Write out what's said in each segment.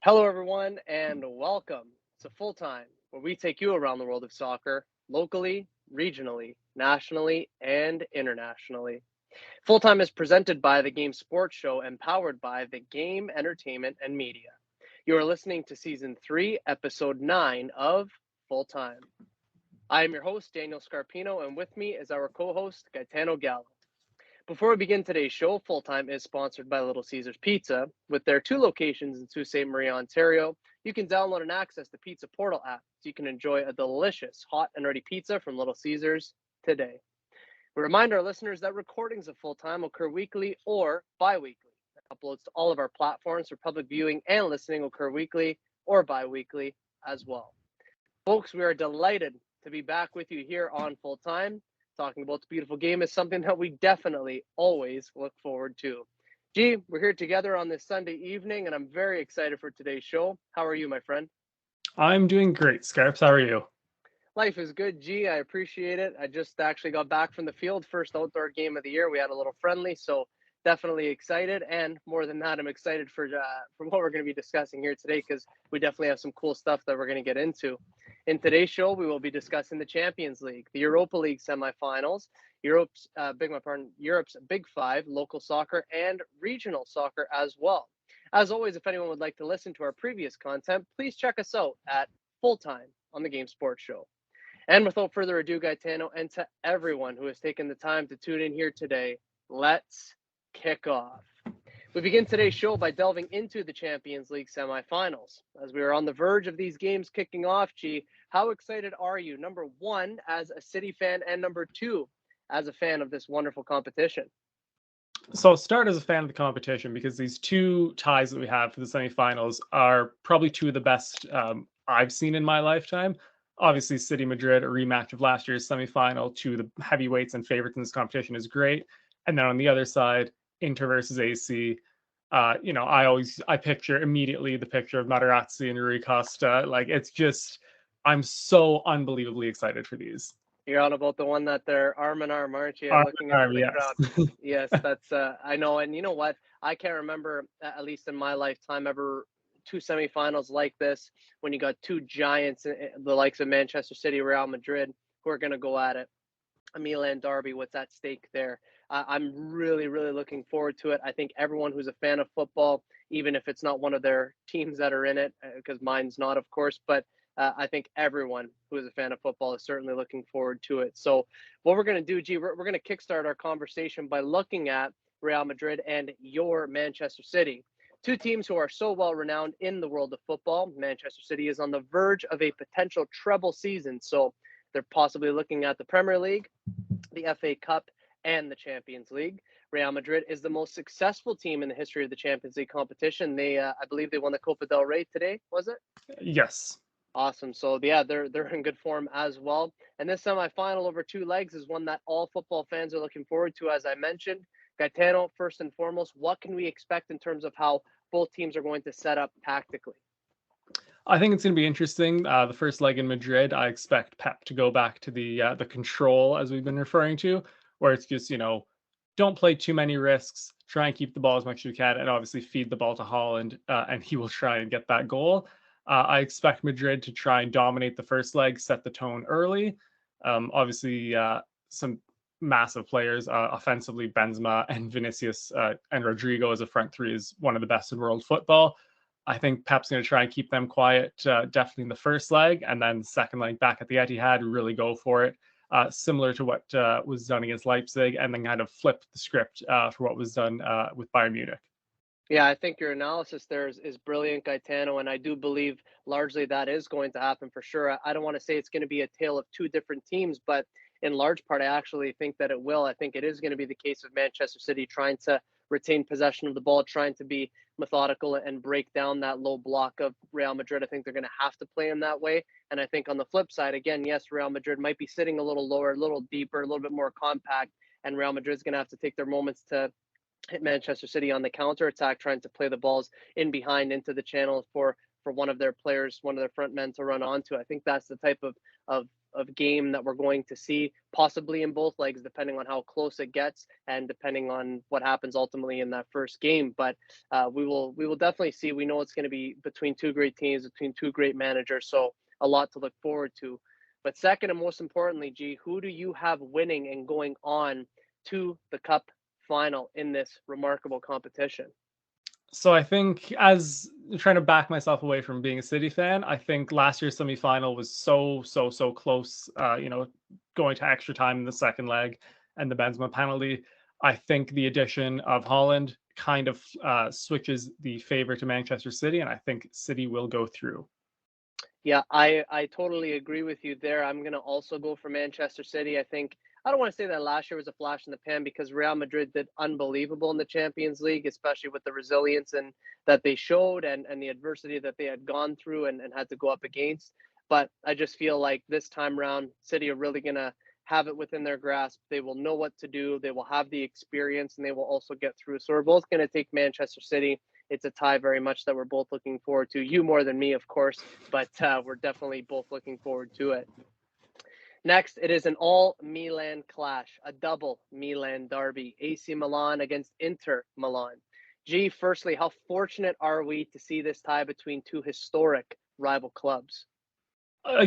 Hello, everyone, and welcome to Full Time, where we take you around the world of soccer locally, regionally, nationally, and internationally. Full Time is presented by the Game Sports Show and powered by the Game Entertainment and Media. You are listening to Season 3, Episode 9 of Full Time. I am your host, Daniel Scarpino, and with me is our co host, Gaetano Gallo. Before we begin today's show, Full Time is sponsored by Little Caesars Pizza. With their 2 locations in Sault Ste. Marie, Ontario, you can download and access the Pizza Portal app so you can enjoy a delicious hot and ready pizza from Little Caesars today. We remind our listeners that recordings of Full Time occur weekly or bi-weekly. Uploads to all of our platforms for public viewing and listening occur weekly or bi-weekly as well. Folks, we are delighted to be back with you here on Full Time. Talking about the beautiful game is something that we definitely always look forward to. G, we're here together on this Sunday evening, and I'm very excited for today's show. How are you, my friend? I'm doing great, Scarps. How are you? Life is good, G. I appreciate it. I just actually got back from the field, first outdoor game of the year. We had a little friendly, so definitely excited. And more than that, I'm excited for what we're going to be discussing here today because we definitely have some cool stuff that we're going to get into. In today's show, we will be discussing the Champions League, the Europa League semifinals, Europe's Big Five, local soccer, and regional soccer as well. As always, if anyone would like to listen to our previous content, please check us out at Full Time on the Game Sports Show. And without further ado, Gaetano, and to everyone who has taken the time to tune in here today, let's kick off. We begin today's show by delving into the Champions League semifinals. As we are on the verge of these games kicking off, G, how excited are you? Number one, as a City fan, and number two, as a fan of this wonderful competition? So I'll start as a fan of the competition because these two ties that we have for the semifinals are probably two of the best I've seen in my lifetime. Obviously, City Madrid, a rematch of last year's semifinal, two of the heavyweights and favorites in this competition is great. And then on the other side, Inter versus AC. I picture immediately the picture of Materazzi and Rui Costa. Like it's just, I'm so unbelievably excited for these. You're on about the one that they're arm in arm, aren't you? Arm Looking in into arm, the crowd. yes. Yes, that's I know. And you know what? I can't remember, at least in my lifetime, ever two semifinals like this when you got two giants, the likes of Manchester City, Real Madrid, who are going to go at it. A Milan derby, what's at stake there? I'm really, really looking forward to it. I think everyone who's a fan of football, even if it's not one of their teams that are in it, because mine's not, of course, but I think everyone who is a fan of football is certainly looking forward to it. So, what we're going to do, G, we're going to kickstart our conversation by looking at Real Madrid and your Manchester City. Two teams who are so well renowned in the world of football. Manchester City is on the verge of a potential treble season. So, they're possibly looking at the Premier League, the FA Cup, and the Champions League. Real Madrid is the most successful team in the history of the Champions League competition. I believe they won the Copa del Rey today, was it? Yes. Awesome. So yeah, they're in good form as well. And this semifinal over 2 legs is one that all football fans are looking forward to, as I mentioned. Gaetano, first and foremost, what can we expect in terms of how both teams are going to set up tactically? I think it's going to be interesting. The first leg in Madrid, I expect Pep to go back to the control, as we've been referring to, where it's just don't play too many risks, try and keep the ball as much as you can, and obviously feed the ball to Holland, and he will try and get that goal. I expect Madrid to try and dominate the first leg, set the tone early. Obviously, some massive players offensively, Benzema and Vinicius and Rodrigo as a front three is one of the best in world football. I think Pep's going to try and keep them quiet, definitely in the first leg, and then second leg back at the Etihad, really go for it, similar to what was done against Leipzig, and then kind of flip the script for what was done with Bayern Munich. Yeah, I think your analysis there is brilliant, Gaetano, and I do believe largely that is going to happen for sure. I don't want to say it's going to be a tale of two different teams, but in large part, I actually think that it will. I think it is going to be the case of Manchester City trying to retain possession of the ball, trying to be methodical and break down that low block of Real Madrid. I think they're going to have to play in that way. And I think on the flip side, again, yes, Real Madrid might be sitting a little lower, a little deeper, a little bit more compact, and Real Madrid's going to have to take their moments to hit Manchester City on the counter attack, trying to play the balls in behind into the channel for for one of their players, one of their front men to run onto. I think that's the type of of game that we're going to see, possibly in both legs, depending on how close it gets and depending on what happens ultimately in that first game. But we will definitely see. We know it's going to be between two great teams, between two great managers, so a lot to look forward to. But second and most importantly, G, who do you have winning and going on to the Cup final in this remarkable competition? So I think, as trying to back myself away from being a City fan, I think last year's semifinal was so close. Going to extra time in the second leg and the Benzema penalty. I think the addition of Holland kind of switches the favor to Manchester City, and I think City will go through. Yeah, I totally agree with you there. I'm going to also go for Manchester City. I think I don't want to say that last year was a flash in the pan because Real Madrid did unbelievable in the Champions League, especially with the resilience and that they showed and the adversity that they had gone through and had to go up against. But I just feel like this time around, City are really going to have it within their grasp. They will know what to do. They will have the experience and they will also get through. So we're both going to take Manchester City. It's a tie very much that we're both looking forward to. You more than me, of course, but we're definitely both looking forward to it. Next, it is an all Milan clash, a double Milan derby, AC Milan against Inter Milan. G, firstly, how fortunate are we to see this tie between two historic rival clubs? I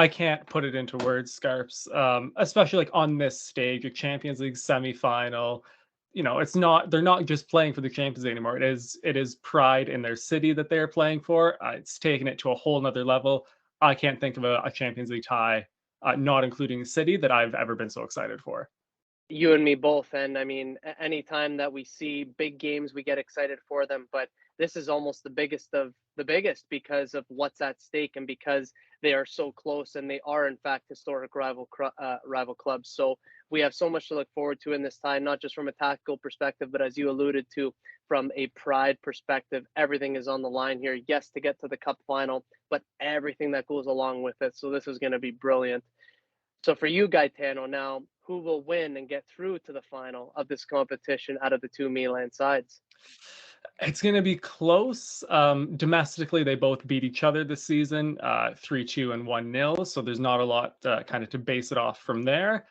can't put it into words, Scarps. Especially like on this stage, a Champions League semifinal. It's not they're not just playing for the Champions League anymore. It is pride in their city that they're playing for. It's taken it to a whole nother level. I can't think of a Champions League tie, not including City, that I've ever been so excited for. You and me both. And I mean, anytime that we see big games, we get excited for them. But this is almost the biggest of the biggest because of what's at stake and because they are so close and they are, in fact, historic rival clubs. So we have so much to look forward to in this time, not just from a tactical perspective, but as you alluded to, from a pride perspective. Everything is on the line here. Yes, to get to the cup final, but everything that goes along with it. So this is going to be brilliant. So for you, Gaetano, now who will win and get through to the final of this competition out of the two Milan sides? It's going to be close. Domestically, they both beat each other this season, 3-2 and 1-0. So there's not a lot kind of to base it off from there.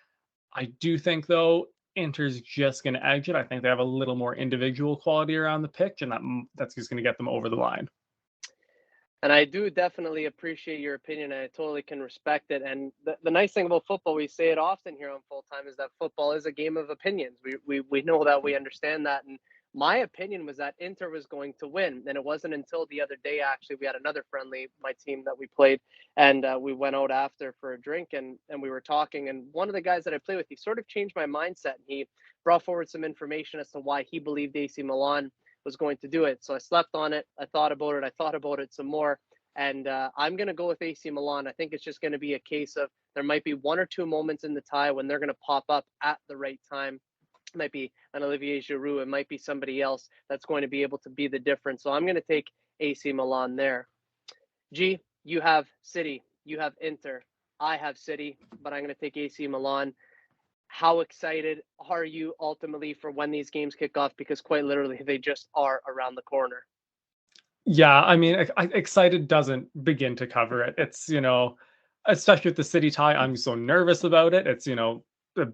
I do think, though, Inter's just going to edge it. I think they have a little more individual quality around the pitch, and that's just going to get them over the line. And I do definitely appreciate your opinion, and I totally can respect it. And the nice thing about football, we say it often here on Full Time, is that football is a game of opinions. We know that, we understand that. And my opinion was that Inter was going to win. And it wasn't until the other day, actually, we had another friendly, my team that we played, and we went out after for a drink and we were talking. And one of the guys that I play with, he sort of changed my mindset. He brought forward some information as to why he believed AC Milan was going to do it. So I slept on it. I thought about it. I thought about it some more. And I'm going to go with AC Milan. I think it's just going to be a case of there might be one or two moments in the tie when they're going to pop up at the right time. It might be an Olivier Giroud. It might be somebody else that's going to be able to be the difference. So I'm going to take AC Milan there. G, you have City. You have Inter. I have City, but I'm going to take AC Milan. How excited are you ultimately for when these games kick off? Because quite literally, they just are around the corner. Yeah, I mean, excited doesn't begin to cover it. It's, especially with the City tie, I'm so nervous about it. It's,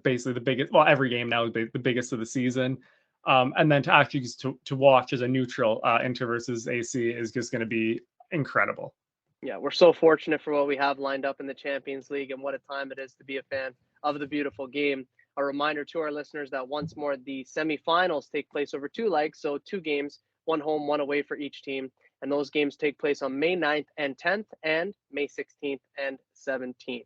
basically the biggest, well, every game now is the biggest of the season. And then to actually just to watch as a neutral, Inter versus AC is just going to be incredible. Yeah, we're so fortunate for what we have lined up in the Champions League and what a time it is to be a fan of the beautiful game. A reminder to our listeners that once more, the semifinals take place over two legs, so two games, one home, one away for each team. And those games take place on May 9th and 10th and May 16th and 17th.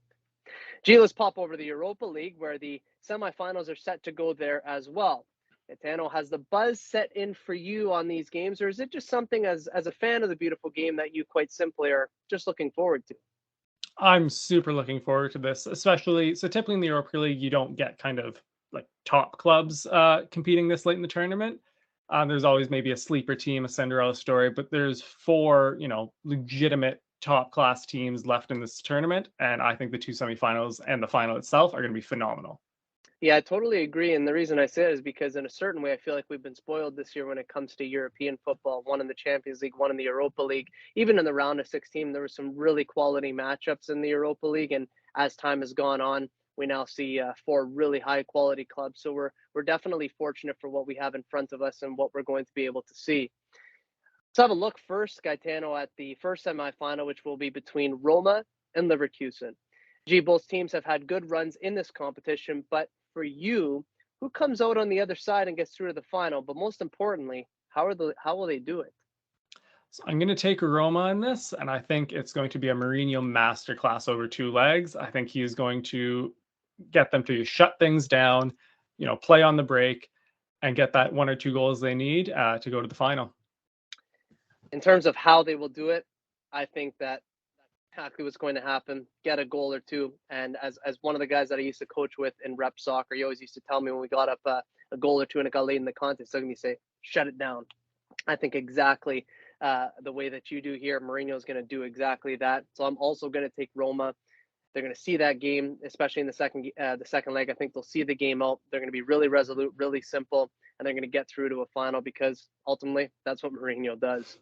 Gee, let's pop over to the Europa League where the semifinals are set to go there as well. Gaetano, has the buzz set in for you on these games, or is it just something as a fan of the beautiful game that you quite simply are just looking forward to? I'm super looking forward to this, especially so typically in the Europa League, you don't get kind of like top clubs competing this late in the tournament. There's always maybe a sleeper team, a Cinderella story, but there's four, legitimate top class teams left in this tournament. And I think the two semifinals and the final itself are going to be phenomenal. Yeah, I totally agree. And the reason I say it is because, in a certain way, I feel like we've been spoiled this year when it comes to European football. One in the Champions League, one in the Europa League. Even in the round of 16, there were some really quality matchups in the Europa League. And as time has gone on, we now see four really high quality clubs. So we're definitely fortunate for what we have in front of us and what we're going to be able to see. Let's have a look first, Gaetano, at the first semifinal, which will be between Roma and Leverkusen. Both teams have had good runs in this competition, but for you, who comes out on the other side and gets through to the final? But most importantly, how will they do it? So I'm going to take Roma in this, and I think it's going to be a Mourinho masterclass over two legs. I think he is going to get them to shut things down, play on the break, and get that one or two goals they need to go to the final. In terms of how they will do it, I think that's exactly what's going to happen. Get a goal or two, and as one of the guys that I used to coach with in rep soccer, he always used to tell me when we got up a goal or two and it got late in the contest, he'll say, "Shut it down." I think exactly the way that you do here, Mourinho is going to do exactly that. So I'm also going to take Roma. They're going to see that game, especially in the second leg. I think they'll see the game out. They're going to be really resolute, really simple, and they're going to get through to a final because ultimately that's what Mourinho does.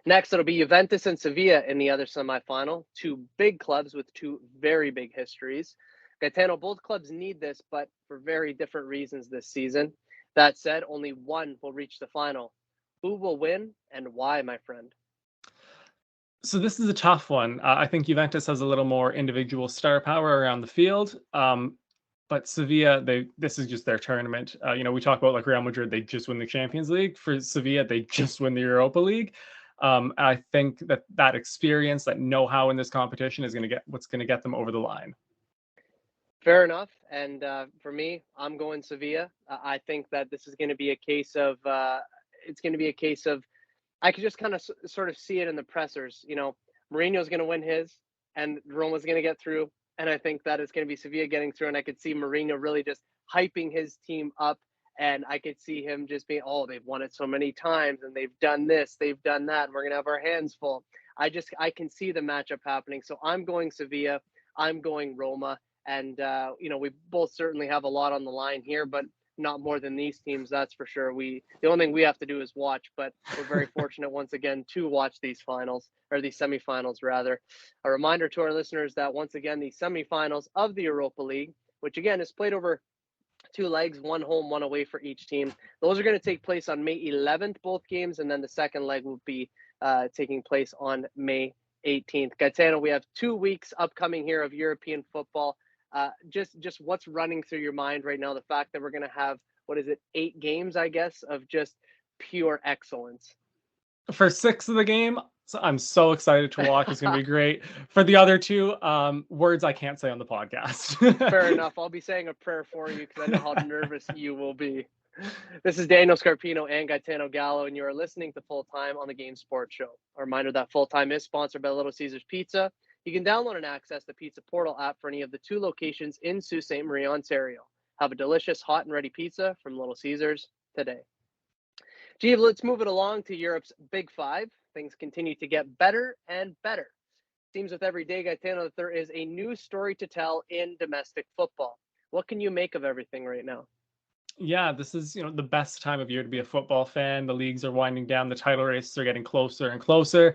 Next, it'll be Juventus and Sevilla in the other semifinal. Two big clubs with two very big histories. Gaetano, both clubs need this, but for very different reasons this season. That said, only one will reach the final. Who will win and why, my friend? So this is a tough one. I think Juventus has a little more individual star power around the field. But Sevilla, this is just their tournament. We talk about like Real Madrid, they just win the Champions League. For Sevilla, they just win the Europa League. I think that experience, that know-how in this competition is going to get them over the line. Fair enough. And for me, I'm going Sevilla. I think that this is going to be a case of I could just kind of sort of see it in the pressers. Mourinho's going to win his, and Roma's going to get through. And I think that it's going to be Sevilla getting through. And I could see Mourinho really just hyping his team up. And I could see him just being, oh, they've won it so many times, and they've done this, they've done that. And we're going to have our hands full. I can see the matchup happening. So I'm going Sevilla. I'm going Roma. And, we both certainly have a lot on the line here, but not more than these teams, that's for sure. The only thing we have to do is watch, but we're very fortunate once again to watch these finals, or these semifinals rather. A reminder to our listeners that once again, the semifinals of the Europa League, which again is played over two legs, one home, one away for each team. Those are going to take place on May 11th, both games, and then the second leg will be taking place on May 18th. Gaetano, we have 2 weeks upcoming here of European football. Just what's running through your mind right now? The fact that we're going to have, 8 games, I guess, of just pure excellence. For 6 of the game, so I'm so excited to watch. It's going to be great. For the other 2, words I can't say on the podcast. Fair enough. I'll be saying a prayer for you because I know how nervous you will be. This is Daniel Scarpino and Gaetano Gallo, and you are listening to Full Time on the Game Sports Show. A reminder that Full Time is sponsored by Little Caesars Pizza. You can download and access the Pizza Portal app for any of the 2 locations in Sault Ste. Marie, Ontario. Have a delicious hot and ready pizza from Little Caesars today. Let's move it along to Europe's Big Five. Things continue to get better and better. Seems with every day, Gaetano, that there is a new story to tell in domestic football. What can you make of everything right now? Yeah, this is, the best time of year to be a football fan. The leagues are winding down. The title races are getting closer and closer.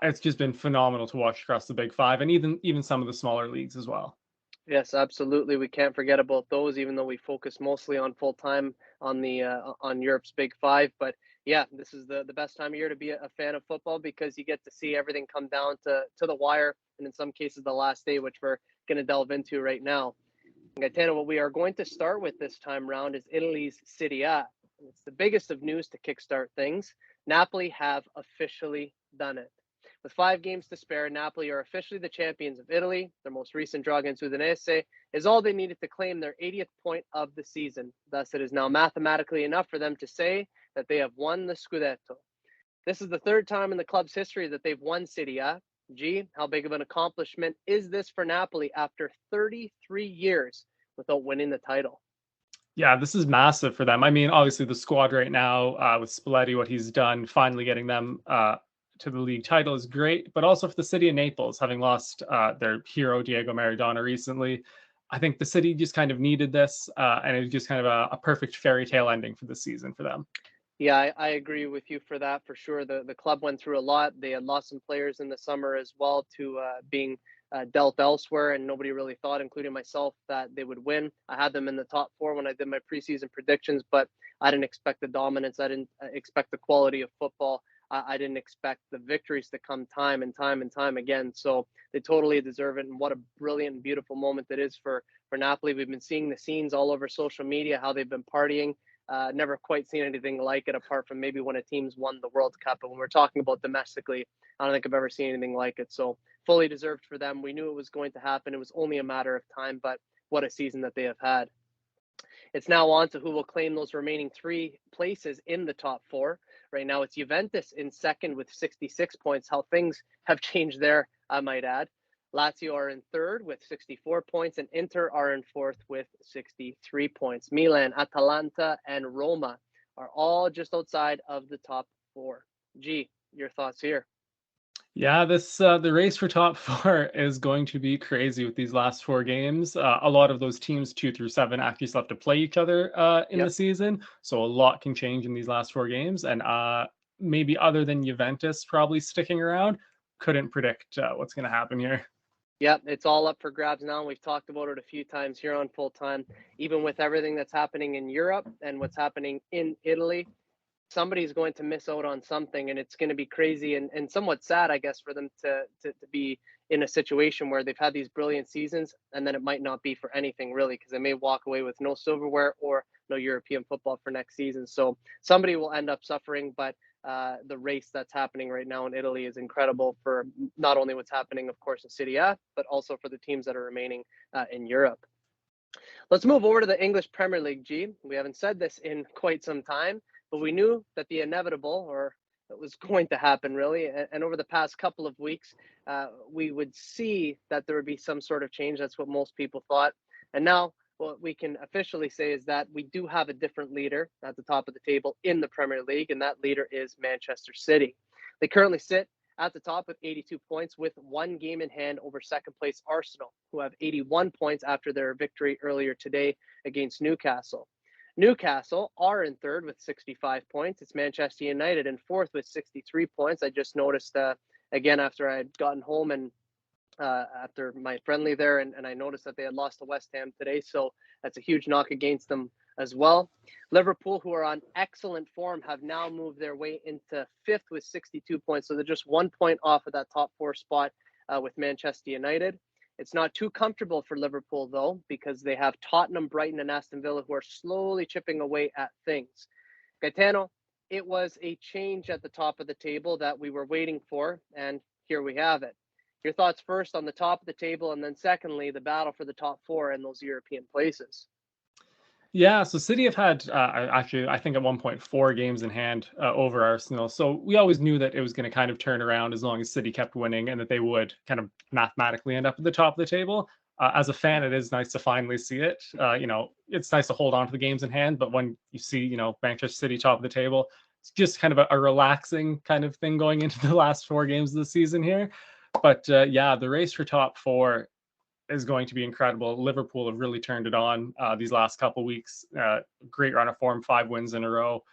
It's just been phenomenal to watch across the Big Five, and even some of the smaller leagues as well. Yes, absolutely. We can't forget about those, even though we focus mostly on Full Time on Europe's Big Five. But yeah, this is the best time of year to be a fan of football because you get to see everything come down to the wire, and in some cases the last day, which we're going to delve into right now. Gaetano, what we are going to start with this time round is Italy's Serie A. It's the biggest of news to kickstart things. Napoli have officially done it. With 5 games to spare, Napoli are officially the champions of Italy. Their most recent draw against Udinese is all they needed to claim their 80th point of the season. Thus, it is now mathematically enough for them to say that they have won the Scudetto. This is the 3rd time in the club's history that they've won Serie A. How big of an accomplishment is this for Napoli after 33 years without winning the title? Yeah, this is massive for them. I mean, obviously the squad right now with Spalletti, what he's done, finally getting them to the league title is great, but also for the city of Naples, having lost their hero Diego Maradona recently. I think the city just kind of needed this, and it was just kind of a perfect fairy tale ending for the season for them. Yeah, I agree with you for that for sure. The club went through a lot. They had lost some players in the summer as well to being dealt elsewhere, and nobody really thought, including myself, that they would win. I had them in the top four when I did my preseason predictions, but I didn't expect the dominance. I didn't expect the quality of football. I didn't expect the victories to come time and time and time again. So they totally deserve it, and what a brilliant and beautiful moment it is for Napoli. We've been seeing the scenes all over social media, how they've been partying. Never quite seen anything like it apart from maybe when a team's won the World Cup. But when we're talking about domestically, I don't think I've ever seen anything like it. So fully deserved for them. We knew it was going to happen. It was only a matter of time, but what a season that they have had. It's now on to who will claim those remaining three places in the top four. Right now, it's Juventus in second with 66 points. How things have changed there, I might add. Lazio are in third with 64 points, and Inter are in fourth with 63 points. Milan, Atalanta, and Roma are all just outside of the top four. G, your thoughts here? Yeah, this the race for top four is going to be crazy with these last four games. A lot of those teams, 2 through 7, actually still have to play each other in the Yep. season, so a lot can change in these last four games. And maybe other than Juventus probably sticking around, couldn't predict what's going to happen here. Yep, it's all up for grabs now. We've talked about it a few times here on Full Time. Even with everything that's happening in Europe and what's happening in Italy, somebody's going to miss out on something, and it's going to be crazy and somewhat sad, I guess, for them to be in a situation where they've had these brilliant seasons and then it might not be for anything really, because they may walk away with no silverware or no European football for next season. So somebody will end up suffering, but the race that's happening right now in Italy is incredible for not only what's happening, of course, in Serie A, but also for the teams that are remaining in Europe. Let's move over to the English Premier League, G. We haven't said this in quite some time, but we knew that the inevitable, or it was going to happen really. And over the past couple of weeks, we would see that there would be some sort of change. That's what most people thought. And now, what we can officially say is that we do have a different leader at the top of the table in the Premier League, and that leader is Manchester City. They currently sit at the top with 82 points, with one game in hand over second place Arsenal, who have 81 points after their victory earlier today against Newcastle. Newcastle are in third with 65 points. It's Manchester United in fourth with 63 points. I just noticed again after I had gotten home and after my friendly there, and I noticed that they had lost to West Ham today. So that's a huge knock against them as well. Liverpool, who are on excellent form, have now moved their way into fifth with 62 points. So they're just 1 point off of that top four spot with Manchester United. It's not too comfortable for Liverpool, though, because they have Tottenham, Brighton, and Aston Villa, who are slowly chipping away at things. Gaetano, it was a change at the top of the table that we were waiting for, and here we have it. Your thoughts first on the top of the table, and then secondly, the battle for the top four in those European places. Yeah, so City have had actually, I think at one point 4 games in hand over Arsenal. So we always knew that it was going to kind of turn around as long as City kept winning, and that they would kind of mathematically end up at the top of the table. As a fan, it is nice to finally see it. It's nice to hold on to the games in hand, but when you see, Manchester City top of the table, it's just kind of a relaxing kind of thing going into the last 4 games of the season here. But yeah, the race for top four is going to be incredible. Liverpool have really turned it on these last couple weeks. Great run of form, 5 wins in a row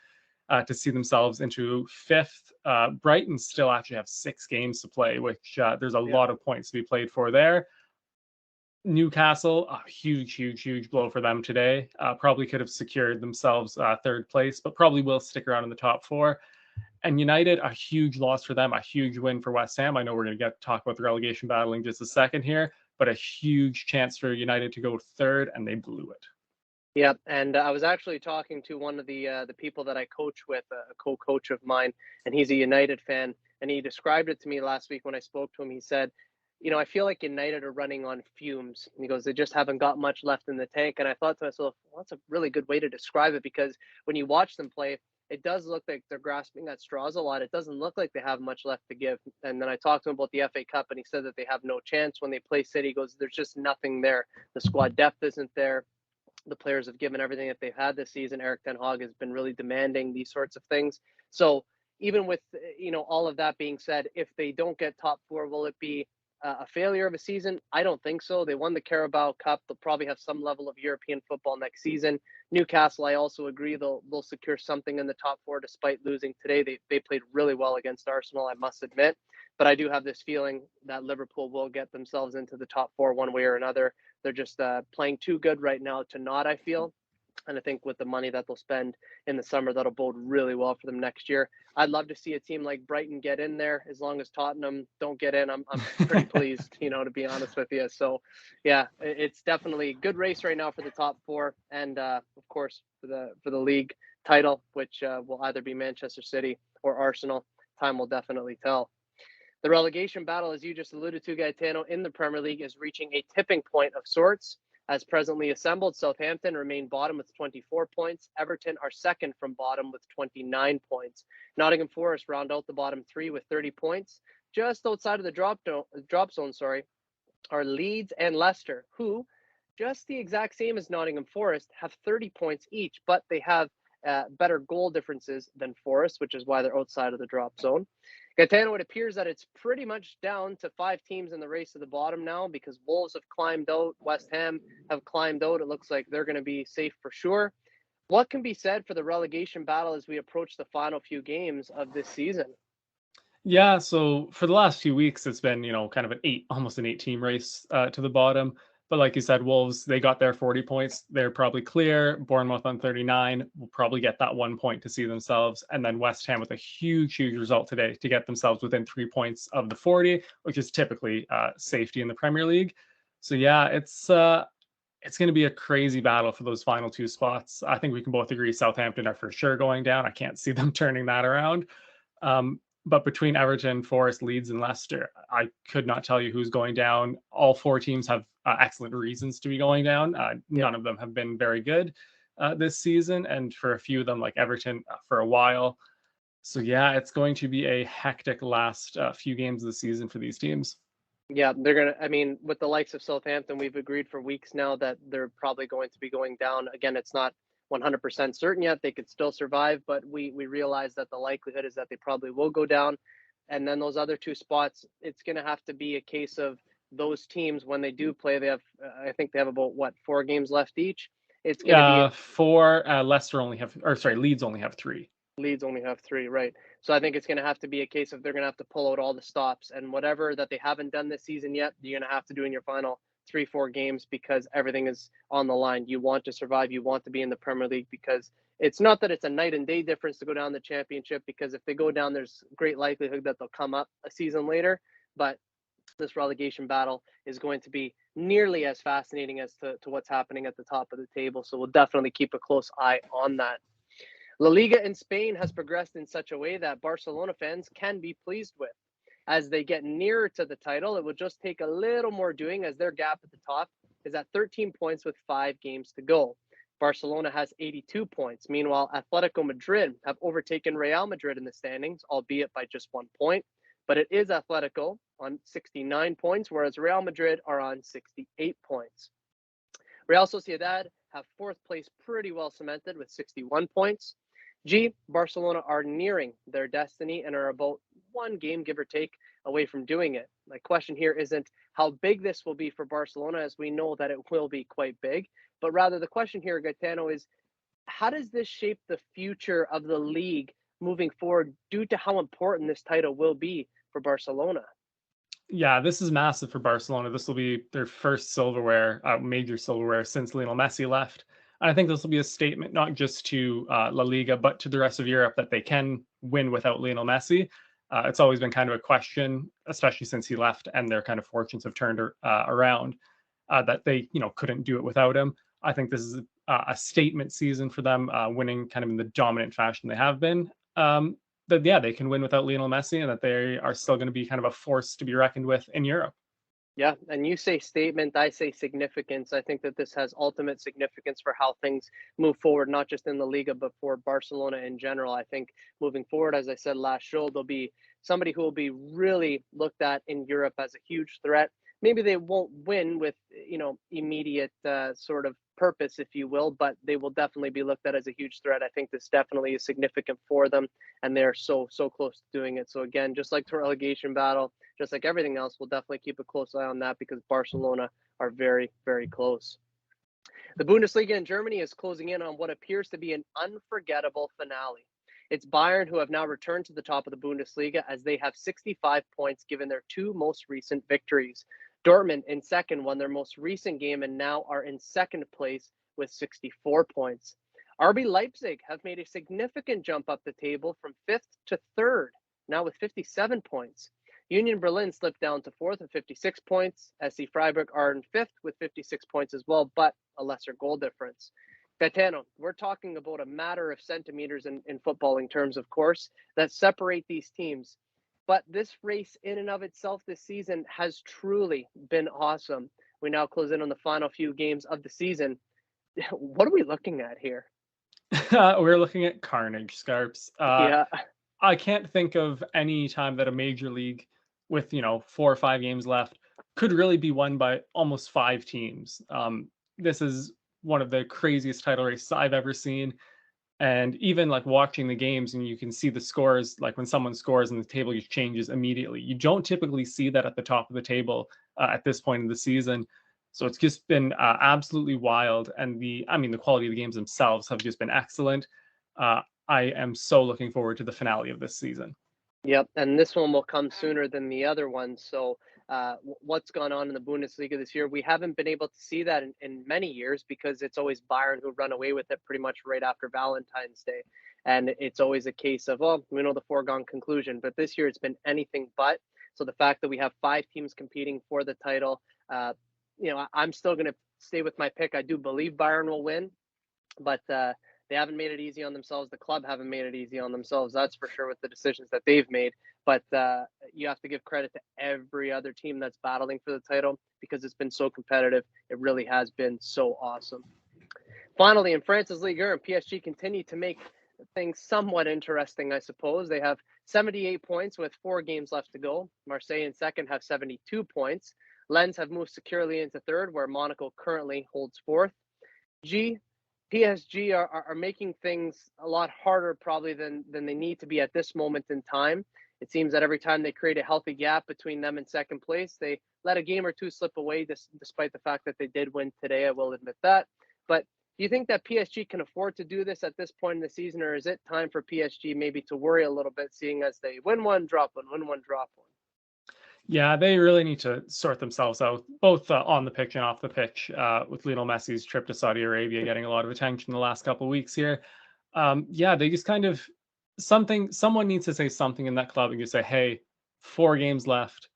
to see themselves into fifth. Brighton still actually have 6 games to play, which there's a Yeah. lot of points to be played for there. Newcastle, a huge, huge, huge blow for them today. Probably could have secured themselves third place, but probably will stick around in the top four. And United, a huge loss for them, a huge win for West Ham. I know we're going to get to talk about the relegation battle in just a second here, but a huge chance for United to go third, and they blew it. Yeah, and I was actually talking to one of the people that I coach with, a co-coach of mine, and he's a United fan, and he described it to me last week when I spoke to him. He said, I feel like United are running on fumes. And he goes, they just haven't got much left in the tank. And I thought to myself, well, that's a really good way to describe it, because when you watch them play, it does look like they're grasping at straws a lot. It doesn't look like they have much left to give. And then I talked to him about the FA Cup, and he said that they have no chance when they play City. He goes, there's just nothing there. The squad depth isn't there. The players have given everything that they've had this season. Eric Ten Hag has been really demanding these sorts of things. So even with all of that being said, if they don't get top four, will it be a failure of a season? I don't think so. They won the Carabao Cup. They'll probably have some level of European football next season. Newcastle, I also agree they'll secure something in the top four despite losing today. They played really well against Arsenal, I must admit. But I do have this feeling that Liverpool will get themselves into the top four one way or another. They're just playing too good right now to not, I feel. And I think with the money that they'll spend in the summer, that'll bode really well for them next year. I'd love to see a team like Brighton get in there. As long as Tottenham don't get in, I'm pretty pleased, to be honest with you. So, yeah, it's definitely a good race right now for the top four, and of course for the league title, which will either be Manchester City or Arsenal. Time will definitely tell. The relegation battle, as you just alluded to, Gaetano, in the Premier League is reaching a tipping point of sorts. As presently assembled, Southampton remain bottom with 24 points. Everton are second from bottom with 29 points. Nottingham Forest round out the bottom three with 30 points. Just outside of the drop zone, are Leeds and Leicester, who, just the exact same as Nottingham Forest, have 30 points each, but they have better goal differences than Forest, which is why they're outside of the drop zone. Gaetano, it appears that it's pretty much down to 5 teams in the race to the bottom now because Wolves have climbed out, West Ham have climbed out. It looks like they're going to be safe for sure. What can be said for the relegation battle as we approach the final few games of this season? Yeah, so for the last few weeks, it's been, kind of almost an 8 team race to the bottom. But like you said, Wolves, they got their 40 points. They're probably clear. Bournemouth on 39 will probably get that 1 point to see themselves. And then West Ham with a huge, huge result today to get themselves within 3 points of the 40, which is typically safety in the Premier League. So yeah, it's going to be a crazy battle for those final 2 spots. I think we can both agree Southampton are for sure going down. I can't see them turning that around. But between Everton, Forest, Leeds, and Leicester, I could not tell you who's going down. All 4 teams have excellent reasons to be going down. Yeah. None of them have been very good this season, and for a few of them, like Everton, for a while. So yeah, it's going to be a hectic last few games of the season for these teams. Yeah, they're going to, I mean, with the likes of Southampton, we've agreed for weeks now that they're probably going to be going down. Again, it's not 100% certain yet. They could still survive, but we realize that the likelihood is that they probably will go down. And then those other 2 spots, it's going to have to be a case of those teams when they do play. They have, I think they have about 4 games left each. It's going to be a For Leicester only have, or sorry, Leeds only have 3. Leeds only have 3, right? So I think it's going to have to be a case of they're going to have to pull out all the stops and whatever that they haven't done this season yet, you're going to have to do in your final 3-4 games because everything is on the line. You want to survive. You want to be in the Premier League because it's not that it's a night and day difference to go down the championship because if they go down, there's great likelihood that they'll come up a season later. But this relegation battle is going to be nearly as fascinating as to what's happening at the top of the table. So we'll definitely keep a close eye on that. La Liga in Spain has progressed in such a way that Barcelona fans can be pleased with. As they get nearer to the title, it will just take a little more doing as their gap at the top is at 13 points with 5 games to go. Barcelona has 82 points. Meanwhile, Atletico Madrid have overtaken Real Madrid in the standings, albeit by just 1 point. But it is Atletico on 69 points, whereas Real Madrid are on 68 points. Real Sociedad have 4th place pretty well cemented with 61 points. Barcelona are nearing their destiny and are about 1 game, give or take, away from doing it. My question here isn't how big this will be for Barcelona, as we know that it will be quite big, but rather the question here, Gaetano, is how does this shape the future of the league moving forward due to how important this title will be for Barcelona? Yeah, this is massive for Barcelona. This will be their first silverware, major silverware since Lionel Messi left. And I think this will be a statement not just to La Liga, but to the rest of Europe that they can win without Lionel Messi. It's always been kind of a question, especially since he left and their kind of fortunes have turned around, that they couldn't do it without him. I think this is a statement season for them, winning kind of in the dominant fashion they have been. That yeah, they can win without Lionel Messi, and that they are still going to be kind of a force to be reckoned with in Europe. Yeah, and you say statement, I say significance. I think that this has ultimate significance for how things move forward, not just in the Liga, but for Barcelona in general. I think moving forward, as I said last show, there'll be somebody who will be really looked at in Europe as a huge threat. Maybe they won't win with, immediate sort of purpose, if you will, but they will definitely be looked at as a huge threat. I think this definitely is significant for them, and they're so close to doing it. So again, just like the relegation battle, just like everything else, we'll definitely keep a close eye on that because Barcelona are very, very close. The Bundesliga in Germany is closing in on what appears to be an unforgettable finale. It's Bayern who have now returned to the top of the Bundesliga as they have 65 points given their two most recent victories. Dortmund in second won their most recent game and now are in second place with 64 points. RB Leipzig have made a significant jump up the table from fifth to third, now with 57 points. Union Berlin slipped down to fourth with 56 points. SC Freiburg are in fifth with 56 points as well, but a lesser goal difference. Gaetano, we're talking about a matter of centimeters in footballing terms, of course, that separate these teams. But this race in and of itself this season has truly been awesome. We now close in on the final few games of the season. What are we looking at here? We're looking at carnage, Scarps. Yeah. I can't think of any time that a major league with 4 or 5 games left could really be won by almost 5 teams. This is one of the craziest title races I've ever seen. And even like watching the games, and you can see the scores, like when someone scores and the table just changes immediately. You don't typically see that at the top of the table at this point in the season. So it's just been absolutely wild. And the quality of the games themselves have just been excellent. I am so looking forward to the finale of this season. Yep, and this one will come sooner than the other one. So, what's gone on in the Bundesliga this year? We haven't been able to see that in many years because it's always Bayern who run away with it pretty much right after Valentine's Day, and it's always a case of, oh, we know the foregone conclusion. But this year it's been anything but. So the fact that we have 5 teams competing for the title, I'm still going to stay with my pick. I do believe Bayern will win, but they haven't made it easy on themselves. The club haven't made it easy on themselves. That's for sure with the decisions that they've made. But you have to give credit to every other team that's battling for the title because it's been so competitive. It really has been so awesome. Finally, in France's Ligue 1, PSG continue to make things somewhat interesting, I suppose. They have 78 points with 4 games left to go. Marseille in second have 72 points. Lens have moved securely into third, where Monaco currently holds fourth. PSG are making things a lot harder probably than they need to be at this moment in time. It seems that every time they create a healthy gap between them and second place, they let a game or two slip away, despite the fact that they did win today. I will admit that. But do you think that PSG can afford to do this at this point in the season, or is it time for PSG maybe to worry a little bit, seeing as they win one, drop one, win one, drop one? Yeah, they really need to sort themselves out, both on the pitch and off the pitch, with Lionel Messi's trip to Saudi Arabia getting a lot of attention the last couple of weeks here. Yeah, they just kind of someone needs to say something in that club and just say, hey, 4 games left,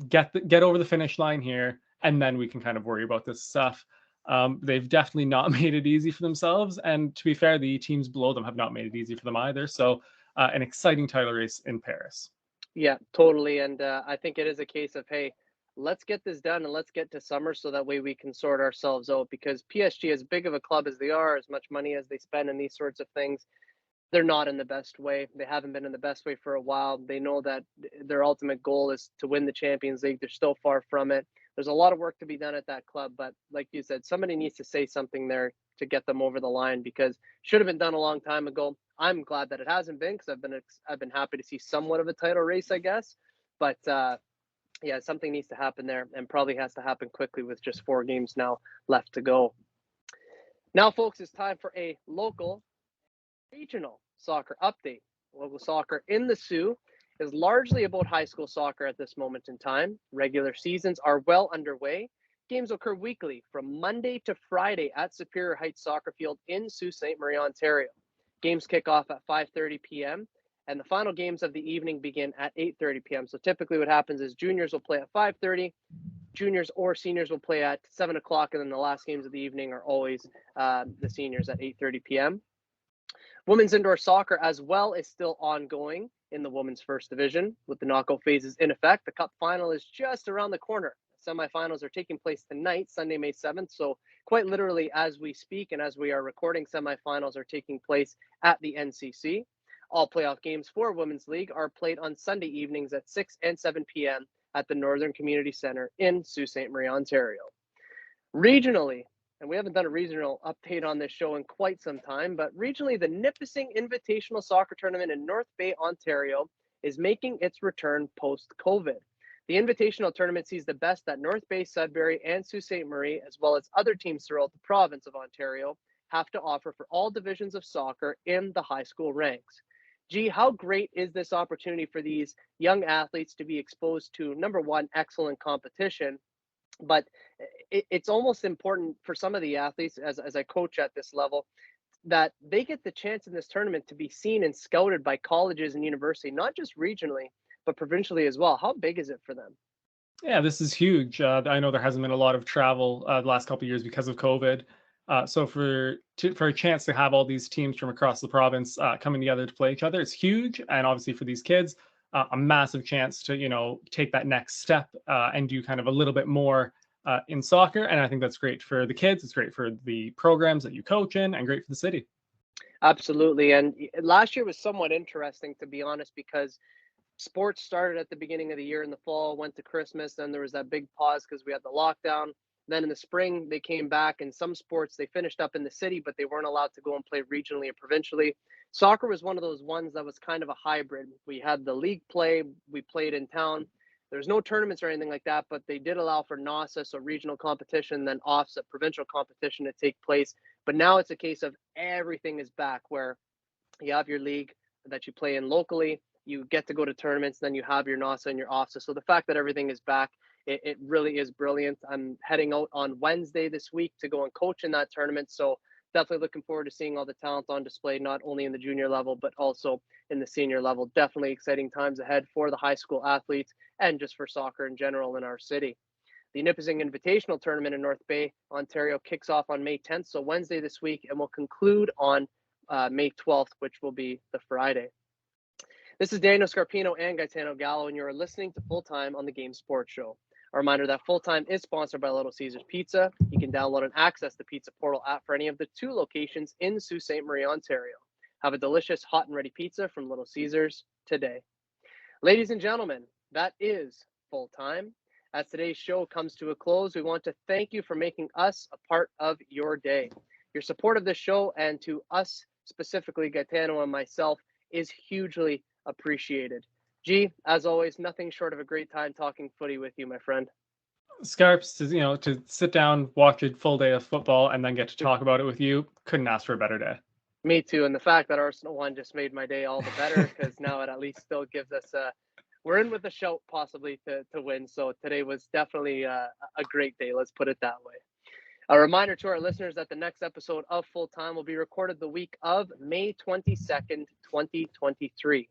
get over the finish line here, and then we can kind of worry about this stuff. They've definitely not made it easy for themselves, and to be fair, the teams below them have not made it easy for them either. So an exciting title race in Paris. Yeah, totally. And I think it is a case of, hey, let's get this done and let's get to summer so that way we can sort ourselves out because PSG, as big of a club as they are, as much money as they spend in these sorts of things, they're not in the best way. They haven't been in the best way for a while. They know that their ultimate goal is to win the Champions League. They're still far from it. There's a lot of work to be done at that club, but like you said, somebody needs to say something there to get them over the line because should have been done a long time ago. I'm glad that it hasn't been because I've been happy to see somewhat of a title race, I guess. But yeah, something needs to happen there, and probably has to happen quickly with just 4 games now left to go. Now, folks, it's time for a local regional soccer update. Local soccer in the Sioux is largely about high school soccer at this moment in time. Regular seasons are well underway. Games occur weekly from Monday to Friday at Superior Heights Soccer Field in Sault Ste. Marie, Ontario. Games kick off at 5:30 p.m. and the final games of the evening begin at 8:30 p.m. So typically what happens is juniors will play at 5:30, juniors or seniors will play at 7 o'clock, and then the last games of the evening are always the seniors at 8:30 p.m. Women's indoor soccer as well is still ongoing in the women's first division with the knockout phases in effect. The cup final is just around the corner. Semifinals are taking place tonight, Sunday, May 7th. So quite literally as we speak and as we are recording, semifinals are taking place at the NCC. All playoff games for Women's League are played on Sunday evenings at 6 and 7 p.m. at the Northern Community Centre in Sault Ste. Marie, Ontario. Regionally, and we haven't done a regional update on this show in quite some time, but regionally, the Nipissing Invitational Soccer Tournament in North Bay, Ontario, is making its return post-COVID. The Invitational Tournament sees the best that North Bay, Sudbury, and Sault Ste. Marie, as well as other teams throughout the province of Ontario, have to offer for all divisions of soccer in the high school ranks. Gee, how great is this opportunity for these young athletes to be exposed to, number one, excellent competition, but it's almost important for some of the athletes, as I coach at this level, that they get the chance in this tournament to be seen and scouted by colleges and university, not just regionally, but provincially as well. How big is it for them? Yeah, this is huge. I know there hasn't been a lot of travel the last couple of years because of COVID. So for a chance to have all these teams from across the province coming together to play each other, it's huge. And obviously for these kids, a massive chance to take that next step and do kind of a little bit more in soccer. And I think that's great for the kids. It's great for the programs that you coach in, and great for the city. Absolutely. And last year was somewhat interesting, to be honest, because sports started at the beginning of the year in the fall, went to Christmas, then there was that big pause because we had the lockdown. Then in the spring, they came back, and some sports they finished up in the city, but they weren't allowed to go and play regionally or provincially. Soccer was one of those ones that was kind of a hybrid. We had the league play, we played in town. There's no tournaments or anything like that, but they did allow for NASA, so regional competition, then offset provincial competition to take place. But now it's a case of everything is back, where you have your league that you play in locally, you get to go to tournaments, then you have your NASA and your OFSA. So the fact that everything is back, it really is brilliant. I'm heading out on Wednesday this week to go and coach in that tournament. So definitely looking forward to seeing all the talent on display, not only in the junior level, but also in the senior level. Definitely exciting times ahead for the high school athletes and just for soccer in general in our city. The Nipissing Invitational Tournament in North Bay, Ontario kicks off on May 10th, so Wednesday this week, and will conclude on May 12th, which will be the Friday. This is Daniel Scarpino and Gaetano Gallo, and you're listening to Full Time on the Game Sports Show. A reminder that Full Time is sponsored by Little Caesars Pizza. You can download and access the Pizza Portal app for any of the 2 locations in Sault Ste. Marie, Ontario. Have a delicious hot and ready pizza from Little Caesars today. Ladies and gentlemen, that is Full Time. As today's show comes to a close, we want to thank you for making us a part of your day. Your support of this show, and to us specifically, Gaetano and myself, is hugely appreciated. G, as always, nothing short of a great time talking footy with you, my friend. Scarps, to sit down, watch a full day of football, and then get to talk about it with you, couldn't ask for a better day. Me too, and the fact that Arsenal won just made my day all the better, because now it at least still gives us we're in with a shout possibly to win. So today was definitely a great day. Let's put it that way. A reminder to our listeners that the next episode of Full Time will be recorded the week of May 22nd, 2023.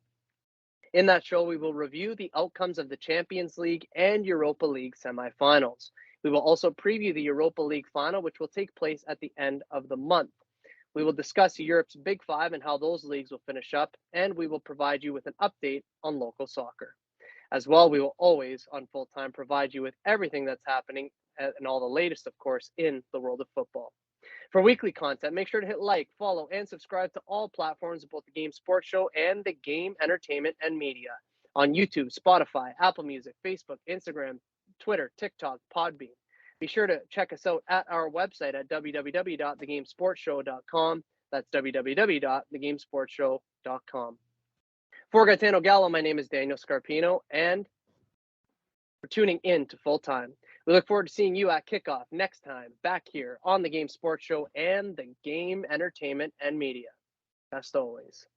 In that show, we will review the outcomes of the Champions League and Europa League semifinals. We will also preview the Europa League final, which will take place at the end of the month. We will discuss Europe's Big Five and how those leagues will finish up, and we will provide you with an update on local soccer. As well, we will always, on Full Time, provide you with everything that's happening and all the latest, of course, in the world of football. For weekly content, make sure to hit like, follow, and subscribe to all platforms of both the Game Sports Show and the Game Entertainment and Media on YouTube, Spotify, Apple Music, Facebook, Instagram, Twitter, TikTok, Podbean. Be sure to check us out at our website at www.thegamesportshow.com. That's www.thegamesportshow.com. For Gaetano Gallo, my name is Daniel Scarpino, and for tuning in to Full Time. We look forward to seeing you at kickoff next time back here on the Game Sports Show and the Game Entertainment and Media. Best always.